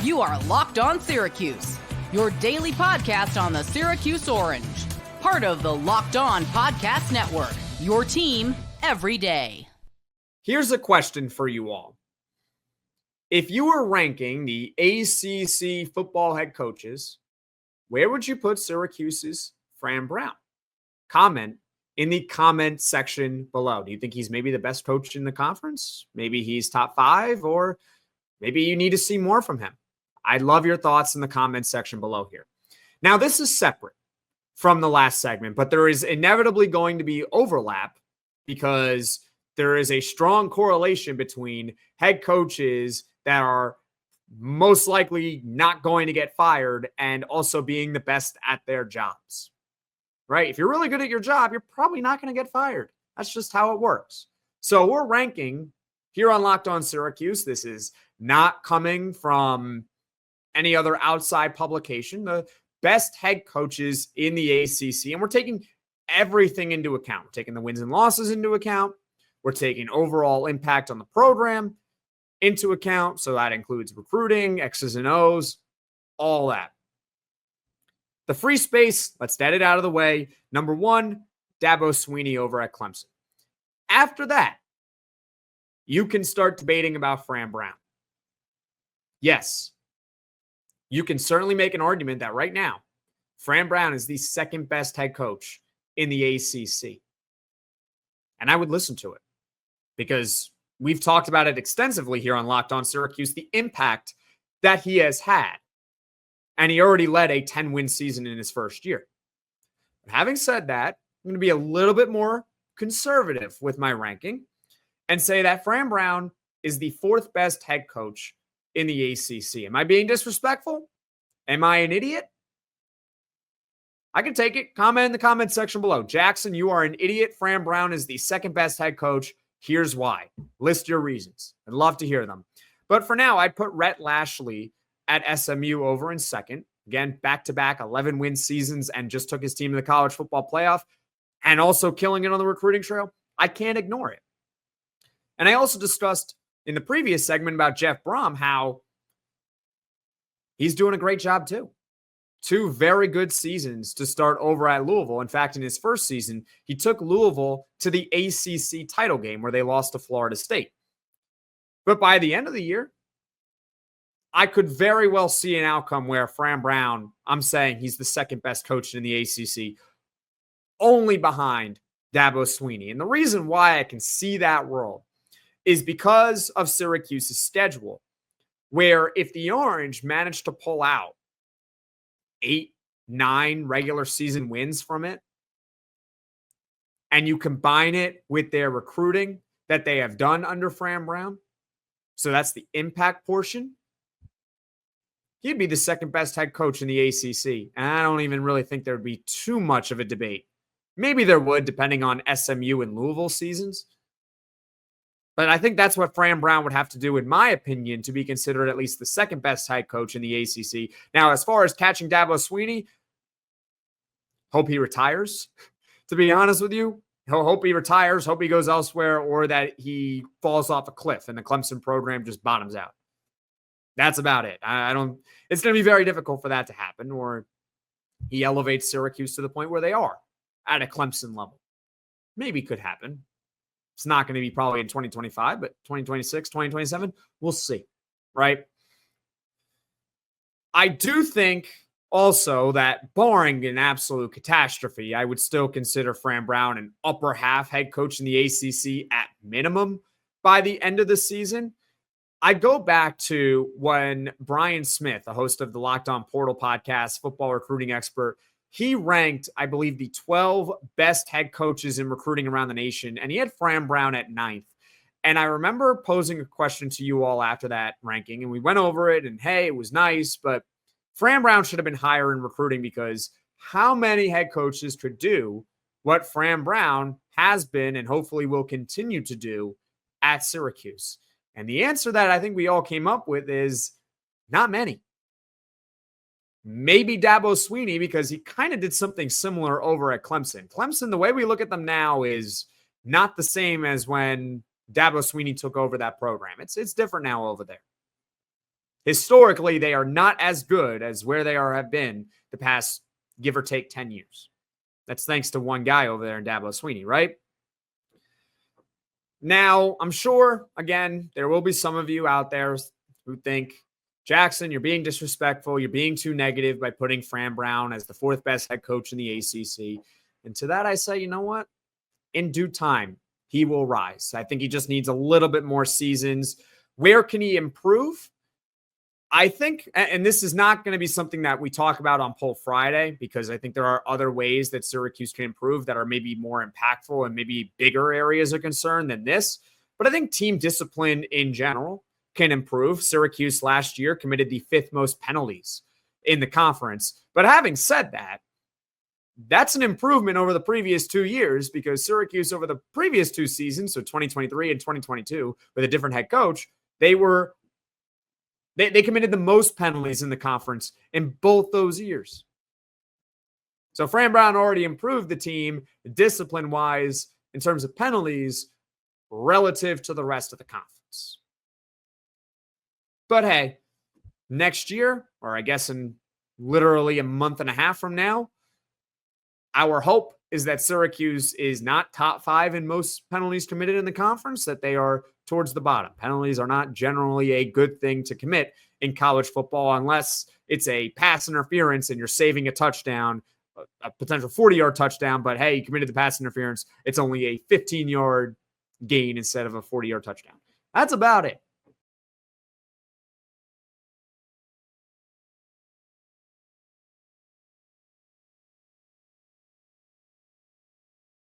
You are Locked On Syracuse, your daily podcast on the Syracuse Orange. Part of the Locked On Podcast Network, your team every day. Here's a question for you all. If you were ranking the ACC football head coaches, where would you put Syracuse's Fran Brown? Comment in the comment section below. Do you think he's maybe the best coach in the conference? Maybe he's top 5, or maybe you need to see more from him. I'd love your thoughts in the comment section below here. Now, this is separate from the last segment, but there is inevitably going to be overlap because there is a strong correlation between head coaches that are most likely not going to get fired and also being the best at their jobs, right? If you're really good at your job, you're probably not going to get fired. That's just how it works. So we're ranking here on Locked On Syracuse. This is not coming from any other outside publication, the best head coaches in the ACC. And we're taking everything into account. We're taking the wins and losses into account. We're taking overall impact on the program into account. So that includes recruiting, X's and O's, all that. The free space, let's get it out of the way. Number 1, Dabo Swinney over at Clemson. After that, you can start debating about Fran Brown. Yes, you can certainly make an argument that right now, Fran Brown is the second best head coach in the ACC. And I would listen to it because we've talked about it extensively here on Locked On Syracuse, the impact that he has had. And he already led a 10-win season in his first year. But having said that, I'm going to be a little bit more conservative with my ranking and say that Fran Brown is the 4th best head coach in the ACC. Am I being disrespectful? Am I an idiot? I can take it. Comment in the comment section below. Jackson, you are an idiot. Fran Brown is the 2nd best head coach. Here's why. List your reasons. I'd love to hear them. But for now, I'd put Rhett Lashley at SMU over in 2nd. Again, back-to-back 11-win seasons and just took his team to the college football playoff and also killing it on the recruiting trail. I can't ignore it. And I also discussed in the previous segment about Jeff Brom how he's doing a great job too. 2 very good seasons to start over at Louisville. In fact, in his first season, he took Louisville to the ACC title game where they lost to Florida State. But by the end of the year, I could very well see an outcome where Fran Brown, I'm saying he's the 2nd best coach in the ACC, only behind Dabo Swinney. And the reason why I can see that world is because of Syracuse's schedule, where if the Orange managed to pull out 8, 9 regular season wins from it, and you combine it with their recruiting that they have done under Fran Brown, so that's the impact portion, he'd be the 2nd best head coach in the ACC. And I don't even really think there would be too much of a debate. Maybe there would, depending on SMU and Louisville seasons. But I think that's what Fran Brown would have to do, in my opinion, to be considered at least the 2nd best head coach in the ACC. Now, as far as catching Dabo Swinney, hope he retires, to be honest with you. Hope he retires, hope he goes elsewhere, or that he falls off a cliff and the Clemson program just bottoms out. That's about it. It's going to be very difficult for that to happen, or he elevates Syracuse to the point where they are at a Clemson level. Maybe could happen. It's not going to be probably in 2025, but 2026, 2027, we'll see, right? I do think also that barring an absolute catastrophe, I would still consider Fran Brown an upper half head coach in the ACC at minimum by the end of the season. I go back to when Brian Smith, the host of the Locked On Portal podcast, football recruiting expert, he ranked, I believe, the 12 best head coaches in recruiting around the nation, and he had Fran Brown at 9th. And I remember posing a question to you all after that ranking, and we went over it, and hey, it was nice, but Fran Brown should have been higher in recruiting because how many head coaches could do what Fran Brown has been and hopefully will continue to do at Syracuse? And the answer that I think we all came up with is not many. Maybe Dabo Swinney, because he kind of did something similar over at Clemson. Clemson, the way we look at them now is not the same as when Dabo Swinney took over that program. It's different now over there. Historically, they are not as good as where they have been the past, give or take, 10 years. That's thanks to one guy over there in Dabo Swinney, right? Now, I'm sure, again, there will be some of you out there who think, Jackson, you're being disrespectful. You're being too negative by putting Fran Brown as the 4th best head coach in the ACC. And to that, I say, you know what? In due time, he will rise. I think he just needs a little bit more seasons. Where can he improve? I think, and this is not going to be something that we talk about on Poll Friday, because I think there are other ways that Syracuse can improve that are maybe more impactful and maybe bigger areas of concern than this. But I think team discipline in general can improve. Syracuse last year committed the 5th most penalties in the conference. But having said that, that's an improvement over the previous 2 years, because Syracuse over the previous 2 seasons, so 2023 and 2022, with a different head coach, they committed the most penalties in the conference in both those years. So Fran Brown already improved the team discipline-wise in terms of penalties relative to the rest of the conference. But hey, next year, or I guess in literally a month and a half from now, our hope is that Syracuse is not top 5 in most penalties committed in the conference, that they are towards the bottom. Penalties are not generally a good thing to commit in college football unless it's a pass interference and you're saving a touchdown, a potential 40-yard touchdown, but hey, you committed the pass interference. It's only a 15-yard gain instead of a 40-yard touchdown. That's about it.